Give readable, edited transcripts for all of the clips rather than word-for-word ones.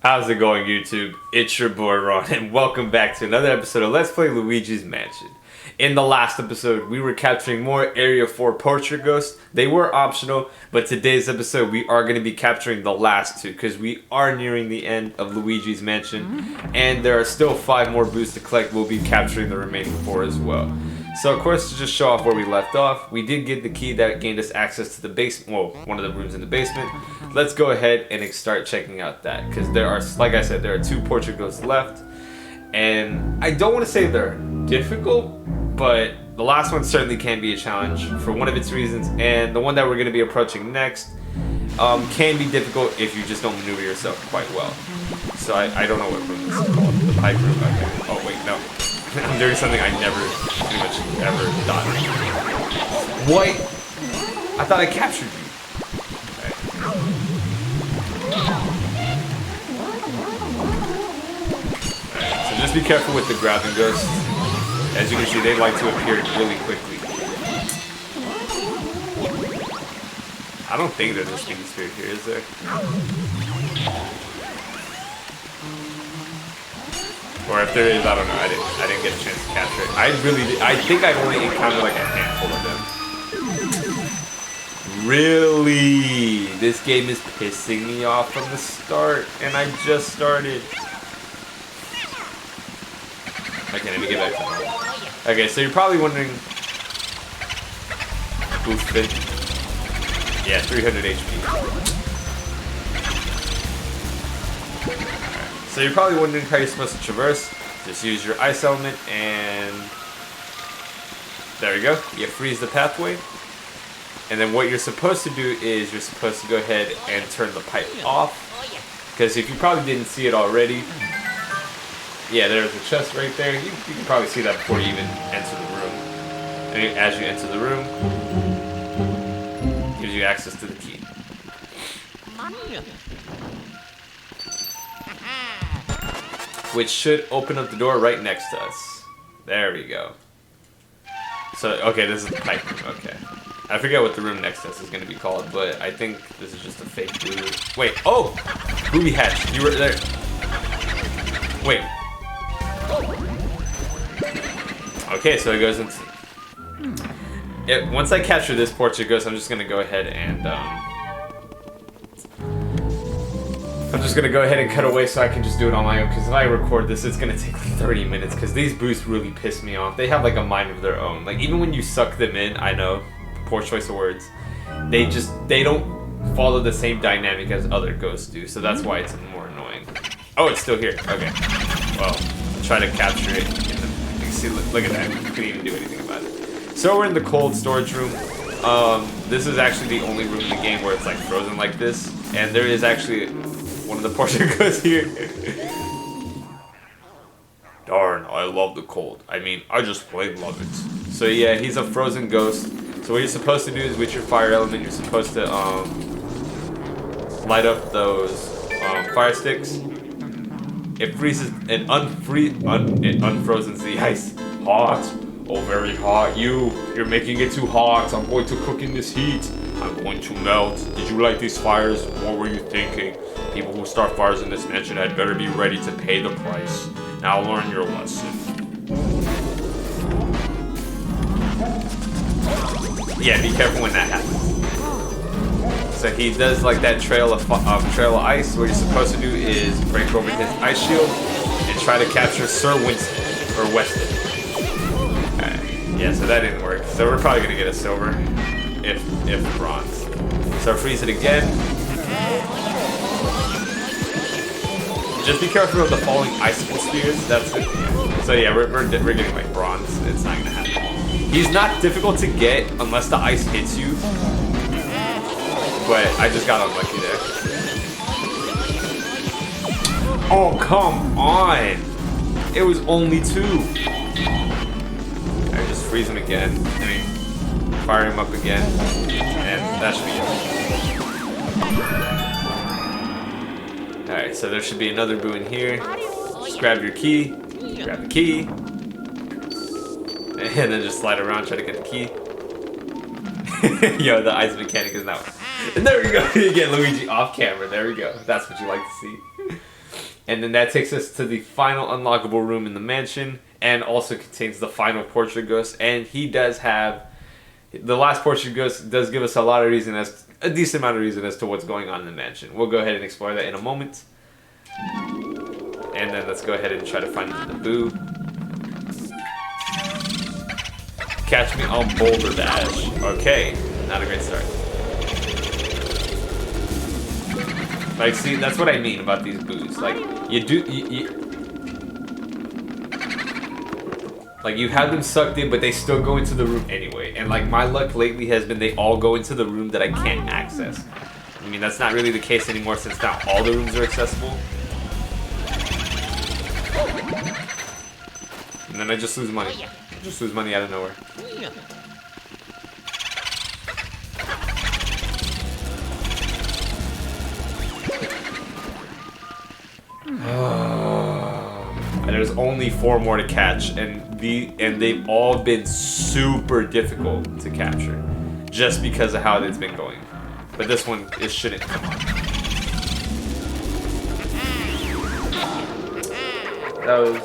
How's it going, YouTube? It's your boy Ron, and welcome back to another episode of Let's Play Luigi's Mansion. In the last episode, we were capturing more Area 4 portrait ghosts. They were optional, but today's episode, we are going to be capturing the last two, because we are nearing the end of Luigi's Mansion, and there are still 5 more boosts to collect. We'll be capturing the remaining 4 as well. So of course, to just show off where we left off, we did get the key that gained us access to the basement, well, one of the rooms in the basement. Let's go ahead and start checking out that, because there are, like I said, there are 2 portrait ghosts left. And I don't want to say they're difficult, but the last one certainly can be a challenge for one of its reasons. And the one that we're going to be approaching next can be difficult if you just don't maneuver yourself quite well. So I don't know what room this is called. The pipe room. Okay. Oh wait, no. I'm doing something I never pretty much ever done. What? I thought I captured you. Alright, so just be careful with the grabbing ghosts. As you can see, they like to appear really quickly. I don't think there's a stinky spirit here, is there? Or if there is, I don't know. I didn't get a chance to capture it. I think I've only encountered like a handful of them. Really? This game is pissing me off from the start, and I just started. Okay, let me get back to normal. Okay, so you're probably wondering. Boost fit. Yeah, 300 HP. So you're probably wondering how you're supposed to traverse. Just use your ice element and there we go. You freeze the pathway. And then what you're supposed to do is you're supposed to go ahead and turn the pipe off. Because if you probably didn't see it already, yeah, there's a chest right there. You can probably see that before you even enter the room. And as you enter the room, it gives you access to the key. Which should open up the door right next to us. There we go. So, okay, this is the pipe room. Okay. I forget what the room next to us is going to be called, but I think this is just a fake blue. Wait, oh! Booby hatch, you were there. Wait. Okay, so it goes into... once I capture this portrait ghost, I'm just going to go ahead and... I'm just going to go ahead and cut away so I can just do it on my own, because if I record this, it's going to take like 30 minutes, because these boosts really piss me off. They have like a mind of their own. Like, even when you suck them in, I know, poor choice of words, they don't follow the same dynamic as other ghosts do, so that's why it's more annoying. Oh, it's still here. Okay. Well, try to capture it. You can see, look at that. You couldn't even do anything about it. So we're in the cold storage room. This is actually the only room in the game where it's like frozen like this, and there is actually one of the portrait ghosts here. Darn, I love the cold. I mean, I just plain love it. So yeah, he's a frozen ghost. So what you're supposed to do is with your fire element, you're supposed to light up those fire sticks. It freezes and it unfrozen the ice. Hot. Oh, very hot. You're making it too hot. I'm going to cook in this heat. I'm going to melt. Did you light these fires? What were you thinking? People who start fires in this mansion had better be ready to pay the price. Now learn your lesson. Yeah, be careful when that happens. So he does like that trail of ice. What you're supposed to do is break over his ice shield and try to capture Sir Winston or Weston. Alright. Yeah, so that didn't work. So we're probably gonna get a silver, if bronze. So freeze it again. Just be careful of the falling icicle spears. That's it. So yeah, we're getting like bronze. It's not gonna happen. He's not difficult to get unless the ice hits you. But I just got unlucky there. Oh, come on! It was only 2. I just freeze him again. I mean, fire him up again. And that should be it. Alright, so there should be another boo in here. Just grab your key. Grab the key. And then just slide around, try to get the key. Yo, the ice mechanic is now. And there we go. You get Luigi off camera. There we go. That's what you like to see. And then that takes us to the final unlockable room in the mansion, and also contains the final portrait ghost. And he does have the last portrait ghost does give us a decent amount of reason as to what's going on in the mansion. We'll go ahead and explore that in a moment. And then let's go ahead and try to find the boo. Catch me on Boulder Dash. Okay, not a great start. Like, see, that's what I mean about these boos. Like, like, you have them sucked in, but they still go into the room anyway. And, like, my luck lately has been they all go into the room that I can't access. I mean, that's not really the case anymore since now all the rooms are accessible. And then I just lose money. Just lose money out of nowhere. And there's only 4 more to catch, and they've all been super difficult to capture, just because of how it's been going. But this one, it shouldn't come on. That was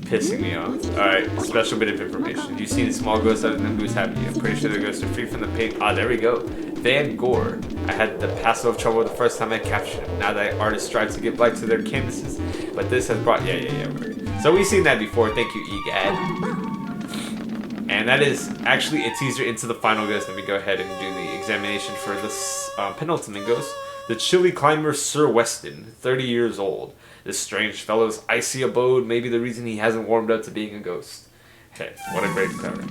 pissing me off. Alright, special bit of information. You've seen small ghosts other than boos, haven't you? I'm pretty sure the ghosts are free from the pain. Ah, there we go. Van Gogh. I had the pass of trouble the first time I captured him. Now that artists strive to give life to their canvases. But this has brought... Yeah. So we've seen that before. Thank you, EGAD. And that is actually a teaser into the final ghost. Let me go ahead and do the examination for this penultimate ghost. The chilly climber Sir Weston, 30 years old. This strange fellow's icy abode may be the reason he hasn't warmed up to being a ghost. Hey, what a great cover.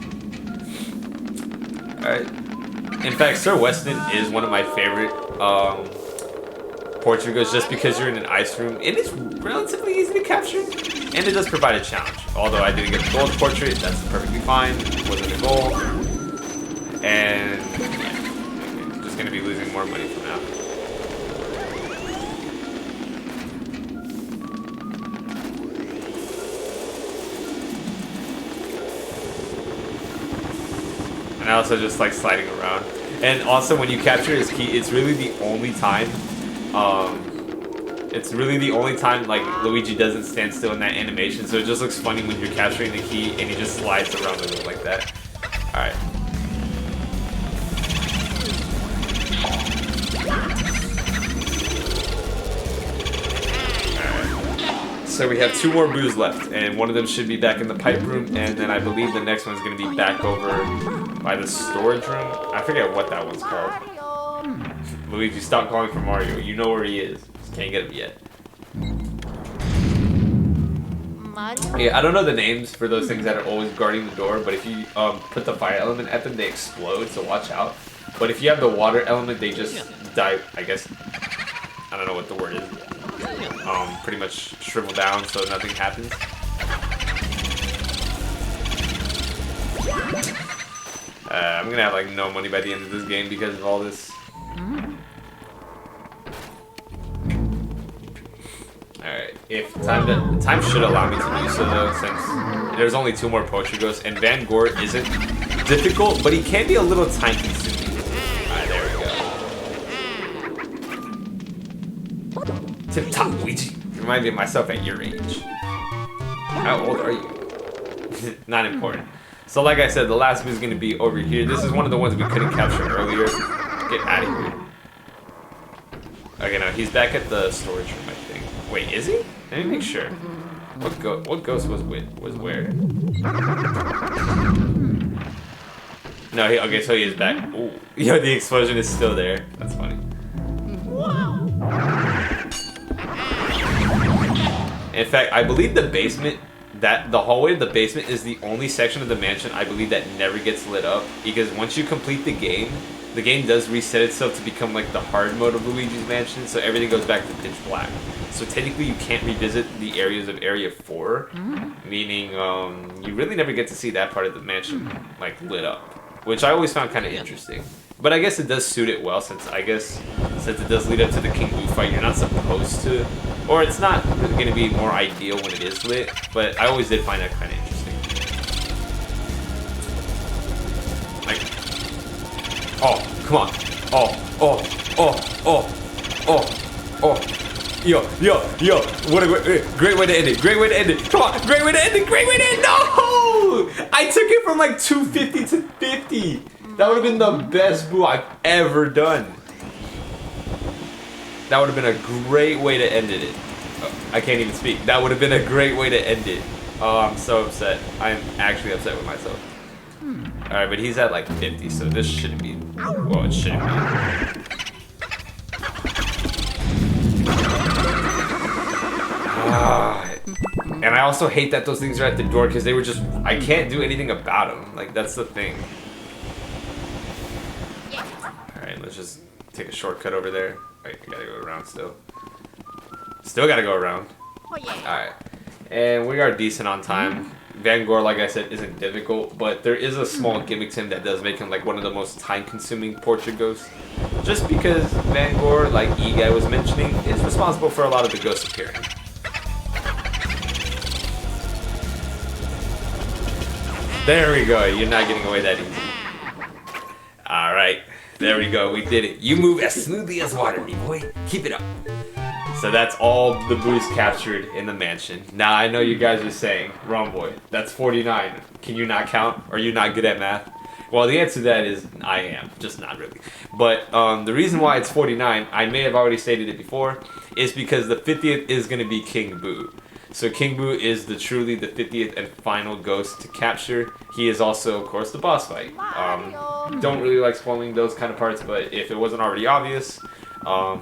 Alright. In fact, Sir Weston is one of my favorite portrait ghosts just because you're in an ice room. It is relatively easy to capture, and it does provide a challenge. Although I didn't get the gold portrait, that's perfectly fine. It wasn't a goal. And yeah, just going to be losing more money from now. And I also just like sliding around. And also when you capture his key, it's really the only time like Luigi doesn't stand still in that animation. So it just looks funny when you're capturing the key and he just slides around the room like that. Alright. So we have 2 more boos left, and one of them should be back in the pipe room, and then I believe the next one's going to be back over by the storage room. I forget what that one's called. Luigi, stop calling for Mario. You know where he is. Just can't get him yet. Yeah, I don't know the names for those things that are always guarding the door, but if you put the fire element at them, they explode, so watch out. But if you have the water element, they just die, I guess. I don't know what the word is. Pretty much shrivel down so nothing happens. I'm gonna have like no money by the end of this game because of all this. Alright, if time should allow me to do so though, since there's only 2 more poetry ghosts, and Van Gogh isn't difficult, but he can be a little time consuming. Alright, there we go. Tip top, Luigi. Remind me of myself at your age. How old are you? Not important. So like I said, the last one is going to be over here. This is one of the ones we couldn't capture earlier. Get out of here. Okay, no, he's back at the storage room, I think. Wait, is he? Let me make sure. What ghost was where? No, okay, so he is back. Ooh. Yo, the explosion is still there. That's funny. In fact, I believe the basement, the hallway to the basement is the only section of the mansion I believe that never gets lit up, because once you complete the game does reset itself to become like the hard mode of Luigi's Mansion, so everything goes back to pitch black. So technically you can't revisit the areas of Area 4, meaning you really never get to see that part of the mansion like lit up, which I always found kind of interesting. But I guess it does suit it well, since it does lead up to the King Boo fight, you're not supposed to, or it's not going to be more ideal when it is lit, but I always did find that kind of interesting. Like, oh, come on. Oh. Yo. What a great way to end it. Great way to end it. Come on. Great way to end it. Great way to end it. No! I took it from like 250 to 50. That would have been the best boo I've ever done. That would have been a great way to end it. I can't even speak. That would have been a great way to end it. Oh, I'm so upset. I'm actually upset with myself. Alright, but he's at like 50, so this shouldn't be... Well, it shouldn't be. And I also hate that those things are at the door because they were just... I can't do anything about them. Like, that's the thing. Alright, let's just take a shortcut over there. Wait, I gotta go around still. Still gotta go around. Alright. And we are decent on time. Van Gore, like I said, isn't difficult, but there is a small gimmick to him that does make him like one of the most time-consuming portrait ghosts. Just because Van Gore, like E-Guy was mentioning, is responsible for a lot of the ghosts appearing. There we go. You're not getting away that easy. Alright. There we go. We did it. You move as smoothly as water, me boy. Keep it up. So that's all the boos captured in the mansion. Now I know you guys are saying, wrong boy, that's 49. Can you not count? Are you not good at math? Well, the answer to that is I am, just not really. But the reason why it's 49, I may have already stated it before, is because the 50th is going to be King Boo. So King Boo is truly the 50th and final ghost to capture. He is also, of course, the boss fight. Don't really like spoiling those kind of parts, but if it wasn't already obvious,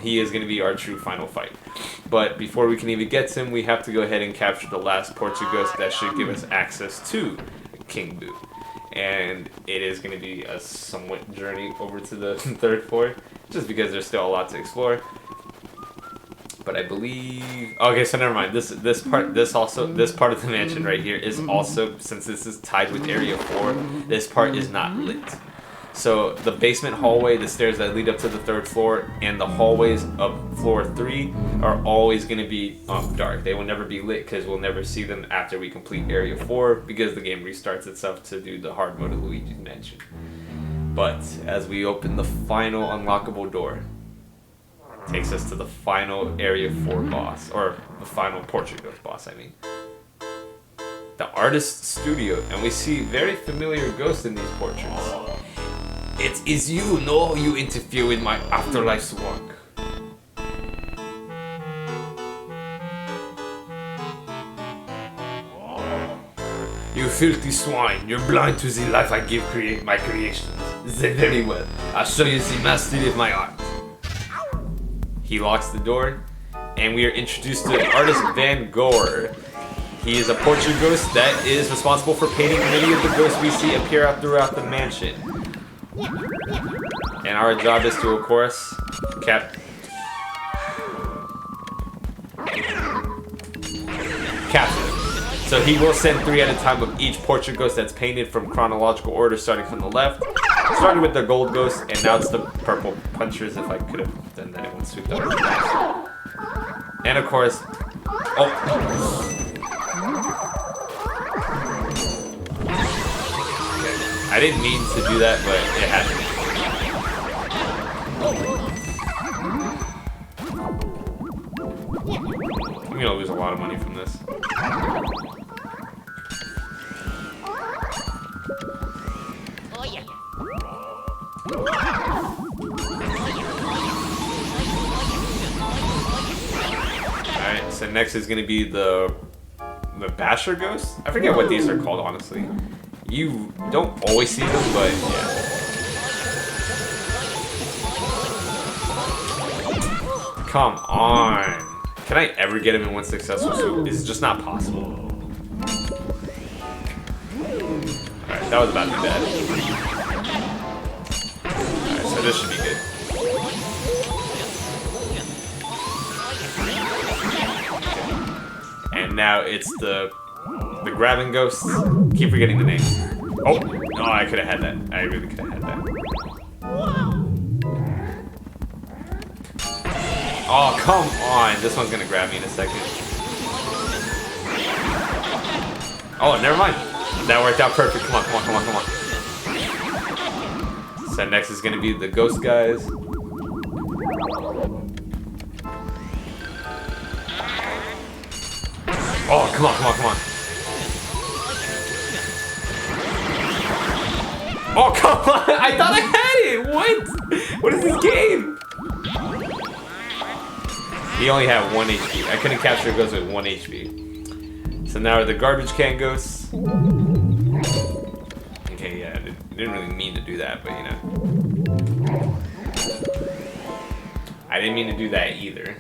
he is going to be our true final fight. But before we can even get to him, we have to go ahead and capture the last portrait ghost that should give us access to King Boo. And it is going to be a somewhat journey over to the third floor, just because there's still a lot to explore. But I believe... Okay, so never mind. This part of the mansion right here is also, since this is tied with Area 4, this part is not lit. So the basement hallway, the stairs that lead up to the third floor, and the hallways of floor 3 are always going to be dark. They will never be lit because we'll never see them after we complete Area 4 because the game restarts itself to do the hard mode of Luigi's Mansion. But as we open the final unlockable door, it takes us to the final Area 4 boss, or the final portrait ghost boss, I mean. The artist's studio, and we see very familiar ghosts in these portraits. It is you, no? You interfere with my afterlife's work. You filthy swine, you're blind to the life I give my creations. Say very well, I'll show you the mastery of my art. He locks the door, and we are introduced to artist Van Gore. He is a portrait ghost that is responsible for painting many of the ghosts we see appear throughout the mansion. And our job is to, of course, capture them. So he will send 3 at a time of each portrait ghost that's painted from chronological order, starting from the left. Starting with the gold ghost, and now it's the purple punchers. If I could have done that, it would sweep that. And of course, I didn't mean to do that, but it happened. I'm gonna lose a lot of money from this. Alright, so next is gonna be the Basher Ghost? I forget what these are called, honestly. You don't always see them, but yeah. Come on. Can I ever get him in one successful swoop? It's just not possible. Alright, that was about to be bad. Alright, so this should be good. And now it's the grabbing ghosts. Keep forgetting the names. Oh, I could have had that. I really could have had that. Oh, come on. This one's gonna grab me in a second. Oh, never mind. That worked out perfect. Come on, come on, come on, come on. So next is gonna be the ghost guys. Oh, come on, come on, come on. Oh, come on! I thought I had it! What? What is this game? He only had 1 HP. I couldn't capture ghosts with 1 HP. So now the garbage can ghosts. Okay, yeah, I didn't really mean to do that, but you know. I didn't mean to do that either.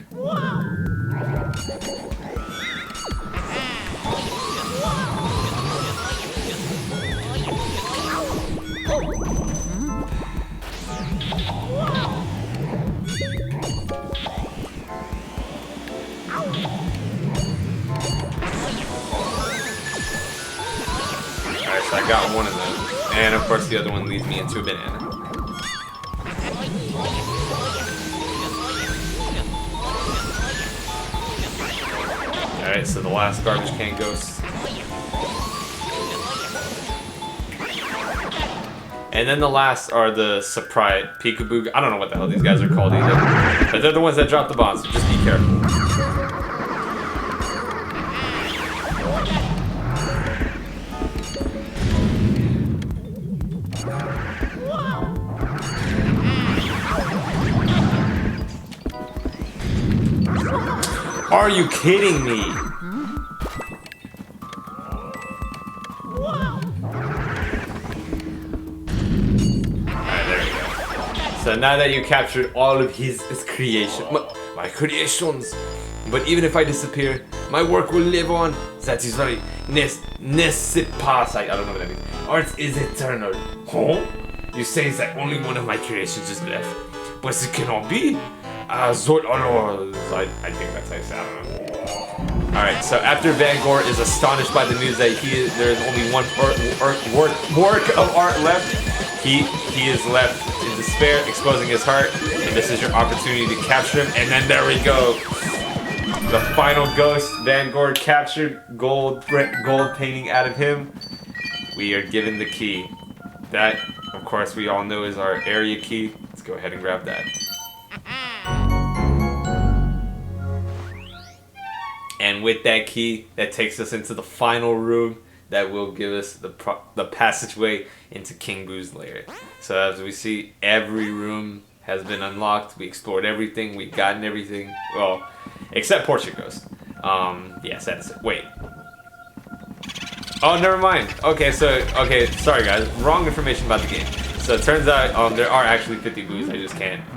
Alright, so I got one of them. And of course the other one leads me into a banana. Alright, so the last garbage can ghost. And then the last are the surprise peekaboo. I don't know what the hell these guys are called either. But they're the ones that drop the bombs, so just be careful. Are you kidding me? Alright, there you go. So now that you captured all of his creation, my creations, but even if I disappear, my work will live on. That is right. Nesipas. I don't know what that means. Art is eternal. Huh? You say that only one of my creations is left, but it cannot be. I think that's how you say it, I don't know. Alright, so after Van Gogh is astonished by the news that there is only one work of art left, he is left in despair, exposing his heart, and this is your opportunity to capture him, and then there we go. The final ghost, Van Gogh captured, gold painting out of him. We are given the key. That, of course, we all know is our area key. Let's go ahead and grab that. And with that key, that takes us into the final room that will give us the passageway into King Boo's lair. So as we see, every room has been unlocked. We explored everything. We've gotten everything. Well, except Portrait Ghost. Yes, that's it. Wait. Oh, never mind. Okay, sorry guys. Wrong information about the game. So it turns out there are actually 50 Boos. I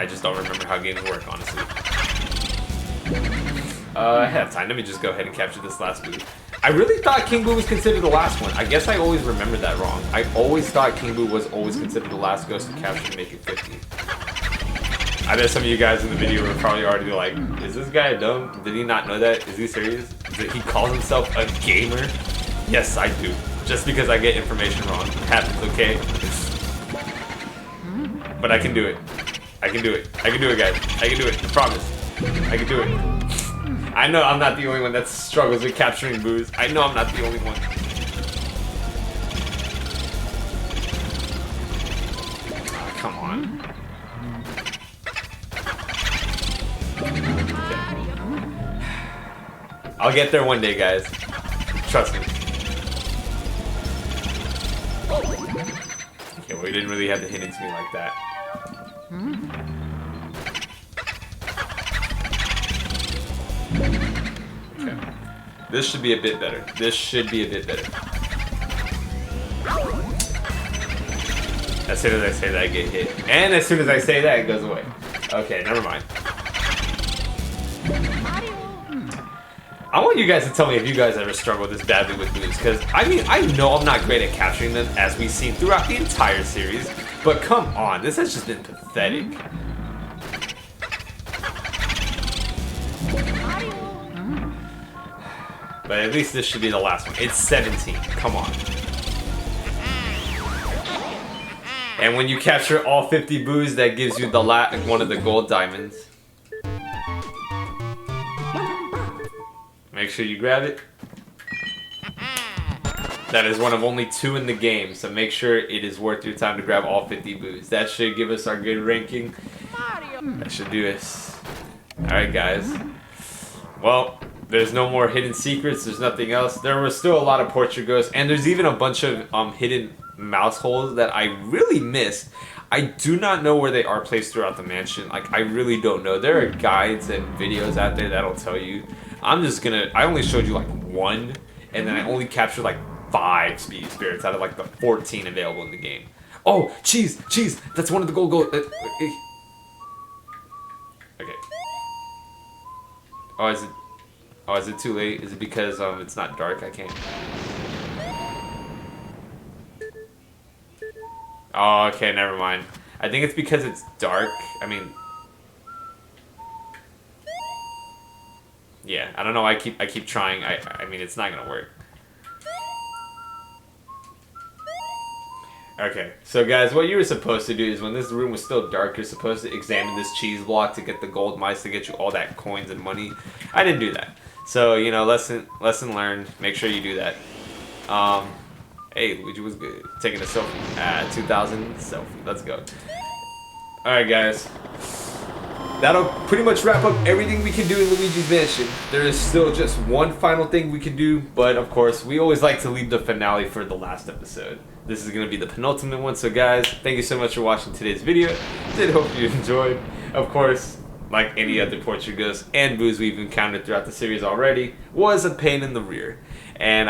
just don't remember how games work, honestly. I have time. Let me just go ahead and capture this last Boo. I really thought King Boo was considered the last one. I guess I always remembered that wrong. I always thought King Boo was always considered the last ghost to capture to make it 50. I know some of you guys in the video were probably already like, is this guy dumb? Did he not know that? Is he serious? Did he call himself a gamer? Yes, I do. Just because I get information wrong. It happens, okay? But I can do it. I can do it. I can do it, guys. I can do it. I promise. I can do it. I know I'm not the only one that struggles with capturing Boos. I know I'm not the only one. Oh, come on. Okay. I'll get there one day, guys. Trust me. Okay, well, we didn't really have to hit into me like that. Okay. This should be a bit better. This should be a bit better. As soon as I say that, I get hit. And as soon as I say that, it goes away. Okay, never mind. I want you guys to tell me if you guys ever struggle this badly with Boos, because, I mean, I know I'm not great at capturing them, as we've seen throughout the entire series, but come on, this has just been pathetic. But at least this should be the last one. It's 17. Come on. And when you capture all 50 Boos, that gives you the one of the gold diamonds. Make sure you grab it. That is one of only 2 in the game, so make sure it is worth your time to grab all 50 Boos. That should give us our good ranking. That should do us. Alright guys. Well, There's no more hidden secrets. There's nothing else. There was still a lot of portrait ghosts, and there's even a bunch of hidden mouse holes that I really missed. I do not know where they are placed throughout the mansion. Like, I really don't know. There are guides and videos out there that'll tell you. I only showed you like one, and then I only captured like 5 speed spirits out of like the 14 available in the game. Oh, cheese! That's one of the gold. Okay. Oh, is it too late? Is it because it's not dark? I can't. Oh, okay, never mind. I think it's because it's dark. I mean, yeah, I don't know. I keep trying. I mean, it's not gonna work. Okay, so guys, what you were supposed to do is when this room was still dark, you're supposed to examine this cheese block to get the gold mice to get you all that coins and money. I didn't do that. So, you know, lesson learned. Make sure you do that. Hey, Luigi was good. Taking a selfie. 2000 selfie. Let's go. Alright, guys. That'll pretty much wrap up everything we can do in Luigi's Mansion. There is still just one final thing we can do, but of course, we always like to leave the finale for the last episode. This is going to be the penultimate one, so guys, thank you so much for watching today's video. Did hope you enjoyed. Of course, like any other portrait ghosts and boos we've encountered throughout the series already, was a pain in the rear. And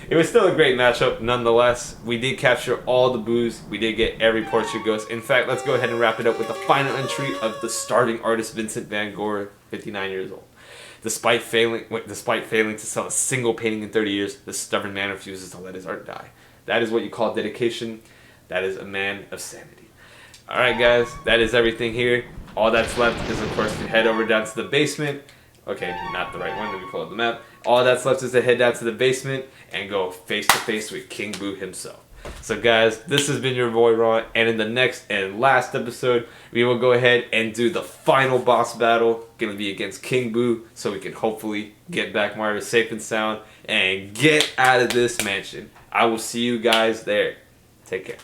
it was still a great matchup nonetheless. We did capture all the boos. We did get every portrait ghost. In fact, let's go ahead and wrap it up with the final entry of the starting artist Vincent van Gogh, 59 years old. Despite failing to sell a single painting in 30 years, this stubborn man refuses to let his art die. That is what you call dedication. That is a man of sanity. Alright guys, that is everything here. All that's left is, of course, to head over down to the basement. Okay, not the right one. Let me pull up the map. All that's left is to head down to the basement and go face to face with King Boo himself. So guys, this has been your boy Ron, and in the next and last episode, we will go ahead and do the final boss battle. Gonna be against King Boo, so we can hopefully get back Mario safe and sound and get out of this mansion. I will see you guys there. Take care.